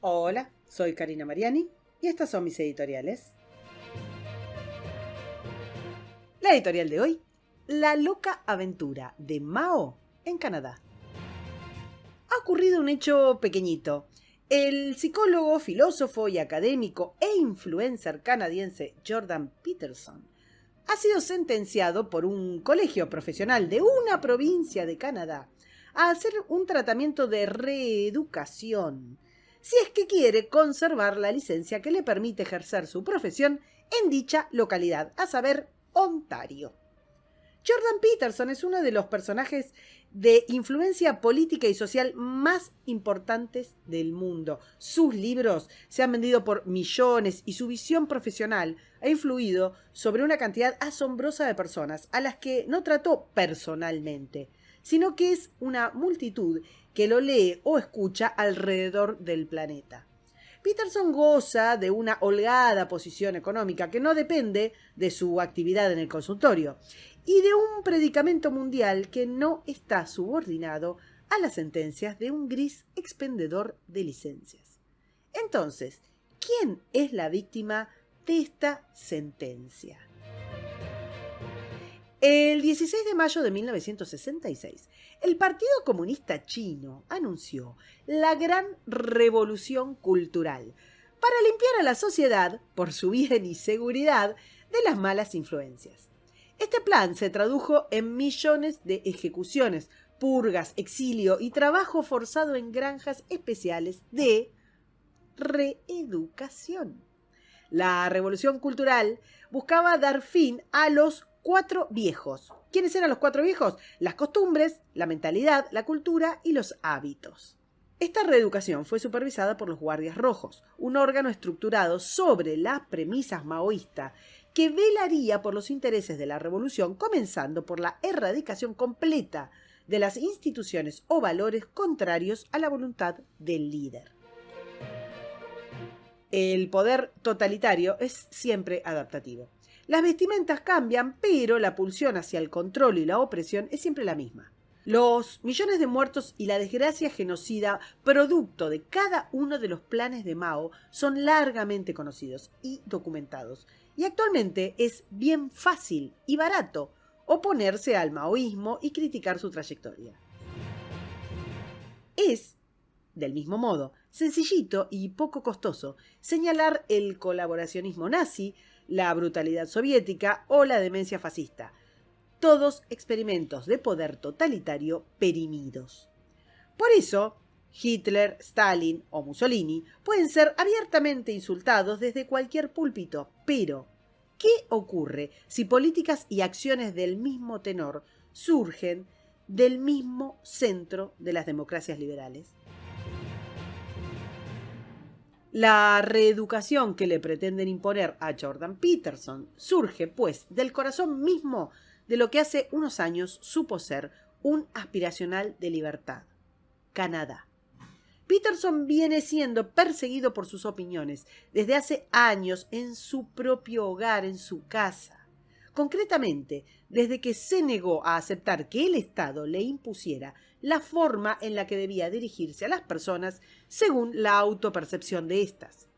Hola, soy Karina Mariani y estas son mis editoriales. La editorial de hoy, La loca aventura de Mao en Canadá. Ha ocurrido un hecho pequeñito. El psicólogo, filósofo y académico e influencer canadiense Jordan Peterson ha sido sentenciado por un colegio profesional de una provincia de Canadá a hacer un tratamiento de reeducación, si es que quiere conservar la licencia que le permite ejercer su profesión en dicha localidad, a saber, Ontario. Jordan Peterson es uno de los personajes de influencia política y social más importantes del mundo. Sus libros se han vendido por millones y su visión profesional ha influido sobre una cantidad asombrosa de personas a las que no trató personalmente, sino que es una multitud que lo lee o escucha alrededor del planeta. Peterson goza de una holgada posición económica que no depende de su actividad en el consultorio y de un predicamento mundial que no está subordinado a las sentencias de un gris expendedor de licencias. Entonces, ¿quién es la víctima de esta sentencia? El 16 de mayo de 1966, el Partido Comunista Chino anunció la Gran Revolución Cultural para limpiar a la sociedad, por su bien y seguridad, de las malas influencias. Este plan se tradujo en millones de ejecuciones, purgas, exilio y trabajo forzado en granjas especiales de reeducación. La Revolución Cultural buscaba dar fin a los 4 viejos. ¿Quiénes eran los 4 viejos? Las costumbres, la mentalidad, la cultura y los hábitos. Esta reeducación fue supervisada por los Guardias Rojos, un órgano estructurado sobre las premisas maoístas que velaría por los intereses de la revolución, comenzando por la erradicación completa de las instituciones o valores contrarios a la voluntad del líder. El poder totalitario es siempre adaptativo. Las vestimentas cambian, pero la pulsión hacia el control y la opresión es siempre la misma. Los millones de muertos y la desgracia genocida producto de cada uno de los planes de Mao son largamente conocidos y documentados. Y actualmente es bien fácil y barato oponerse al maoísmo y criticar su trayectoria. Es, del mismo modo, sencillito y poco costoso señalar el colaboracionismo nazi, la brutalidad soviética o la demencia fascista. Todos experimentos de poder totalitario perimidos. Por eso, Hitler, Stalin o Mussolini pueden ser abiertamente insultados desde cualquier púlpito, pero ¿qué ocurre si políticas y acciones del mismo tenor surgen del mismo centro de las democracias liberales? La reeducación que le pretenden imponer a Jordan Peterson surge, pues, del corazón mismo de lo que hace unos años supo ser un aspiracional de libertad: Canadá. Peterson viene siendo perseguido por sus opiniones desde hace años en su propio hogar, en su casa. Concretamente, desde que se negó a aceptar que el Estado le impusiera la forma en la que debía dirigirse a las personas según la autopercepción de éstas.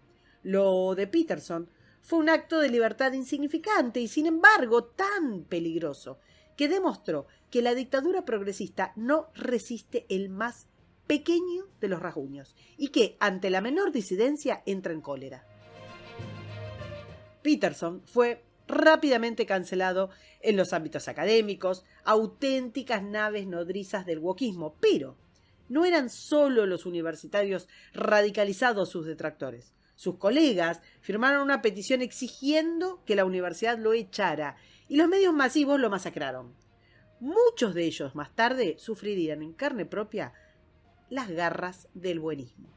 Lo de Peterson fue un acto de libertad insignificante y, sin embargo, tan peligroso, que demostró que la dictadura progresista no resiste el más pequeño de los rasguños y que, ante la menor disidencia, entra en cólera. Peterson fue rápidamente cancelado en los ámbitos académicos, auténticas naves nodrizas del wokismo, pero no eran solo los universitarios radicalizados sus detractores. Sus colegas firmaron una petición exigiendo que la universidad lo echara y los medios masivos lo masacraron. Muchos de ellos más tarde sufrirían en carne propia las garras del buenismo.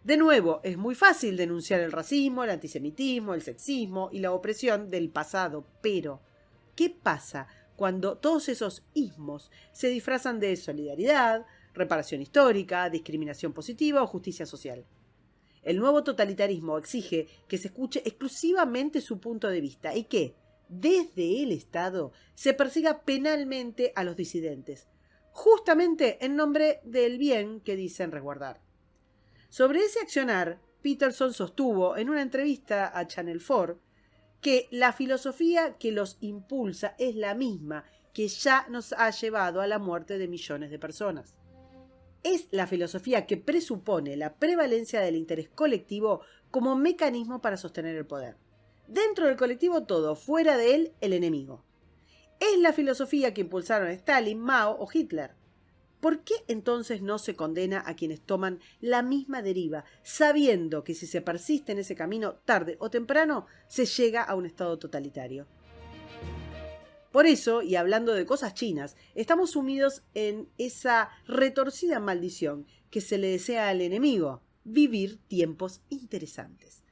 De nuevo, es muy fácil denunciar el racismo, el antisemitismo, el sexismo y la opresión del pasado, pero ¿qué pasa cuando todos esos ismos se disfrazan de solidaridad, reparación histórica, discriminación positiva o justicia social? El nuevo totalitarismo exige que se escuche exclusivamente su punto de vista y que, desde el Estado, se persiga penalmente a los disidentes, justamente en nombre del bien que dicen resguardar. Sobre ese accionar, Peterson sostuvo en una entrevista a Channel 4 que la filosofía que los impulsa es la misma que ya nos ha llevado a la muerte de millones de personas. Es la filosofía que presupone la prevalencia del interés colectivo como mecanismo para sostener el poder. Dentro del colectivo todo, fuera de él el enemigo. Es la filosofía que impulsaron Stalin, Mao o Hitler. ¿Por qué entonces no se condena a quienes toman la misma deriva, sabiendo que si se persiste en ese camino, tarde o temprano, se llega a un estado totalitario? Por eso, y hablando de cosas chinas, estamos sumidos en esa retorcida maldición que se le desea al enemigo: vivir tiempos interesantes.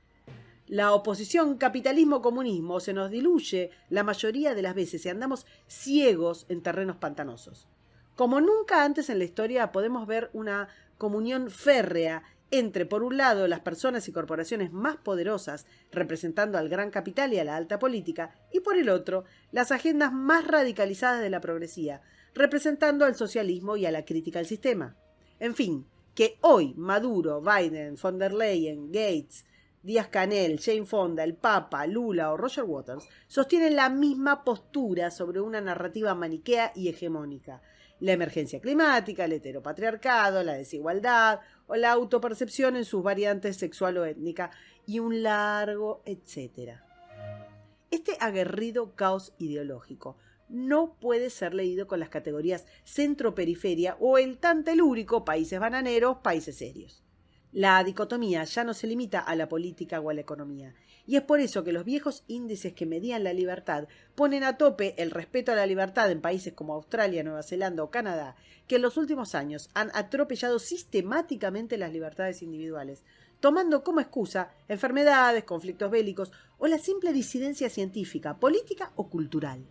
La oposición capitalismo-comunismo se nos diluye la mayoría de las veces y andamos ciegos en terrenos pantanosos. Como nunca antes en la historia podemos ver una comunión férrea entre, por un lado, las personas y corporaciones más poderosas, representando al gran capital y a la alta política, y por el otro, las agendas más radicalizadas de la progresía, representando al socialismo y a la crítica al sistema. En fin, que hoy Maduro, Biden, von der Leyen, Gates, Díaz-Canel, Jane Fonda, el Papa, Lula o Roger Waters sostienen la misma postura sobre una narrativa maniquea y hegemónica: la emergencia climática, el heteropatriarcado, la desigualdad o la autopercepción en sus variantes sexual o étnica, y un largo etcétera. Este aguerrido caos ideológico no puede ser leído con las categorías centro-periferia o el tan telúrico países bananeros, países serios. La dicotomía ya no se limita a la política o a la economía, y es por eso que los viejos índices que medían la libertad ponen a tope el respeto a la libertad en países como Australia, Nueva Zelanda o Canadá, que en los últimos años han atropellado sistemáticamente las libertades individuales, tomando como excusa enfermedades, conflictos bélicos o la simple disidencia científica, política o cultural.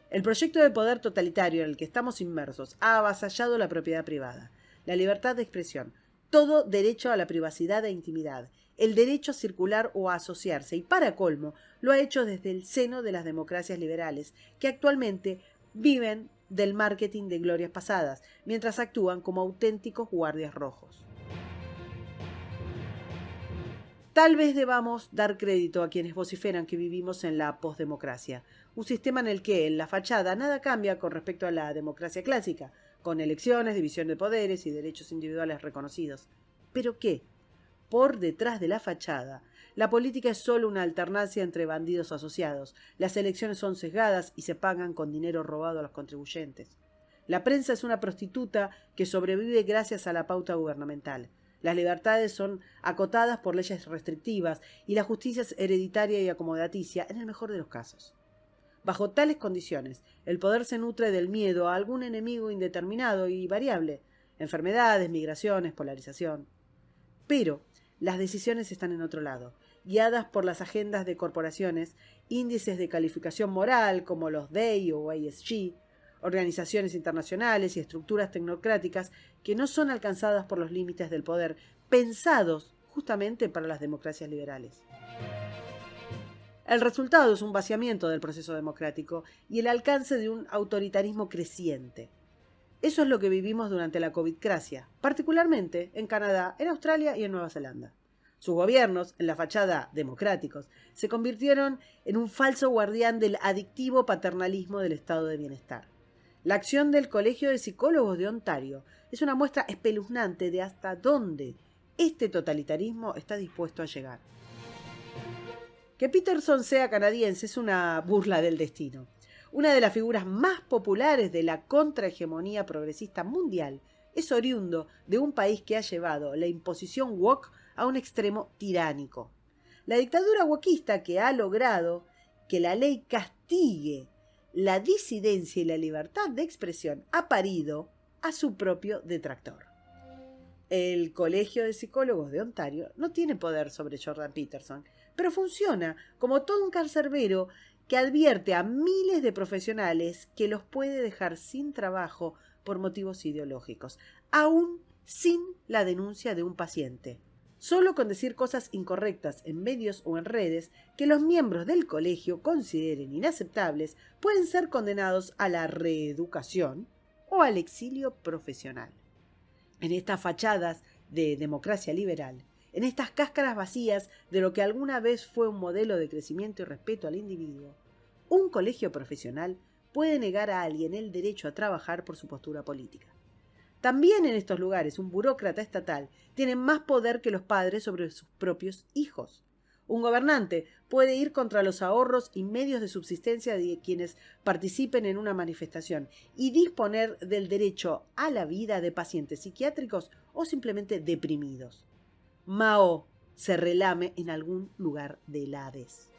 El proyecto de poder totalitario en el que estamos inmersos ha avasallado la propiedad privada, la libertad de expresión, todo derecho a la privacidad e intimidad, el derecho a circular o a asociarse, y para colmo lo ha hecho desde el seno de las democracias liberales, que actualmente viven del marketing de glorias pasadas, mientras actúan como auténticos guardias rojos. Tal vez debamos dar crédito a quienes vociferan que vivimos en la posdemocracia, un sistema en el que, en la fachada, nada cambia con respecto a la democracia clásica, con elecciones, división de poderes y derechos individuales reconocidos. ¿Pero qué? Por detrás de la fachada, la política es solo una alternancia entre bandidos asociados. Las elecciones son sesgadas y se pagan con dinero robado a los contribuyentes. La prensa es una prostituta que sobrevive gracias a la pauta gubernamental. Las libertades son acotadas por leyes restrictivas y la justicia es hereditaria y acomodaticia en el mejor de los casos. Bajo tales condiciones, el poder se nutre del miedo a algún enemigo indeterminado y variable: enfermedades, migraciones, polarización. Pero las decisiones están en otro lado, guiadas por las agendas de corporaciones, índices de calificación moral como los DEI o ESG, organizaciones internacionales y estructuras tecnocráticas que no son alcanzadas por los límites del poder, pensados justamente para las democracias liberales. El resultado es un vaciamiento del proceso democrático y el alcance de un autoritarismo creciente. Eso es lo que vivimos durante la covidcracia, particularmente en Canadá, en Australia y en Nueva Zelanda. Sus gobiernos, en la fachada democráticos, se convirtieron en un falso guardián del adictivo paternalismo del estado de bienestar. La acción del Colegio de Psicólogos de Ontario es una muestra espeluznante de hasta dónde este totalitarismo está dispuesto a llegar. Que Peterson sea canadiense es una burla del destino. Una de las figuras más populares de la contrahegemonía progresista mundial es oriundo de un país que ha llevado la imposición woke a un extremo tiránico. La dictadura wokista que ha logrado que la ley castigue la disidencia y la libertad de expresión ha parido a su propio detractor. El Colegio de Psicólogos de Ontario no tiene poder sobre Jordan Peterson, pero funciona como todo un cancerbero que advierte a miles de profesionales que los puede dejar sin trabajo por motivos ideológicos, aún sin la denuncia de un paciente. Solo con decir cosas incorrectas en medios o en redes que los miembros del colegio consideren inaceptables, pueden ser condenados a la reeducación o al exilio profesional. En estas fachadas de democracia liberal, en estas cáscaras vacías de lo que alguna vez fue un modelo de crecimiento y respeto al individuo, un colegio profesional puede negar a alguien el derecho a trabajar por su postura política. También en estos lugares un burócrata estatal tiene más poder que los padres sobre sus propios hijos. Un gobernante puede ir contra los ahorros y medios de subsistencia de quienes participen en una manifestación y disponer del derecho a la vida de pacientes psiquiátricos o simplemente deprimidos. Mao se relame en algún lugar del Hades.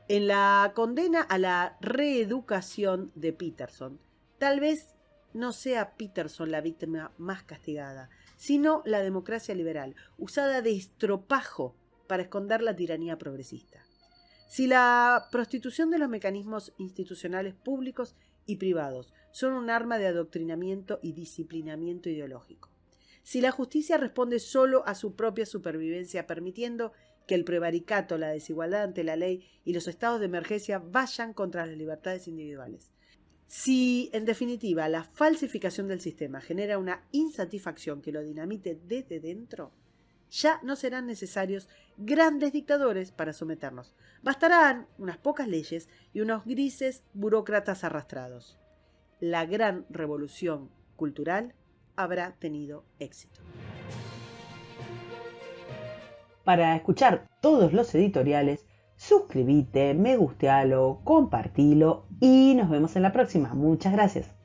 En la condena a la reeducación de Peterson, tal vez no sea Peterson la víctima más castigada, sino la democracia liberal, usada de estropajo para esconder la tiranía progresista. Si la prostitución de los mecanismos institucionales públicos y privados son un arma de adoctrinamiento y disciplinamiento ideológico, si la justicia responde solo a su propia supervivencia, permitiendo que el prevaricato, la desigualdad ante la ley y los estados de emergencia vayan contra las libertades individuales, si, en definitiva, la falsificación del sistema genera una insatisfacción que lo dinamite desde dentro, ya no serán necesarios grandes dictadores para someternos. Bastarán unas pocas leyes y unos grises burócratas arrastrados. La gran revolución cultural habrá tenido éxito. Para escuchar todos los editoriales, suscríbete, me gustealo, compartilo y nos vemos en la próxima. Muchas gracias.